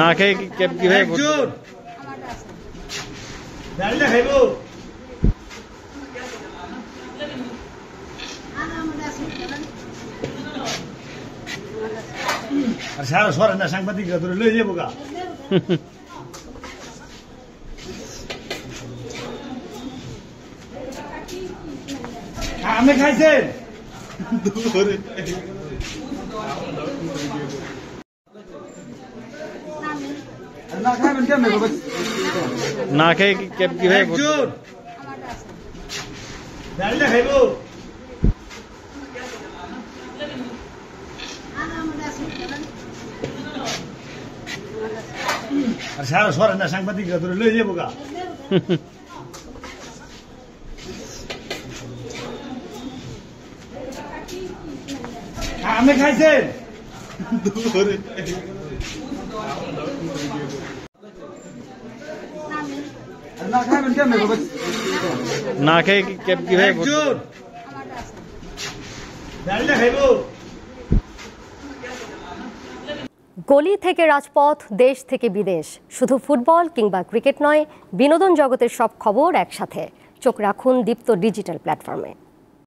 না খেয়ে কিভাবে সারা সরেন না সাংবাদিক ধরে লয়ে যাবো গা আমি খাইছেন না খেয়ে কিভাবে খাইব সারা সরেন না সাংবাদিক ধরে লয়ে যাবো গা আমি খাইছেন না খেয়ে কিভাবে খাইব গলি থেকে রাজপথ, দেশ থেকে বিদেশ, শুধু ফুটবল কিংবা ক্রিকেট নয়, বিনোদন জগতের সব খবর একসাথে। চোখ রাখুন দীপ্ত ডিজিটাল প্ল্যাটফর্মে।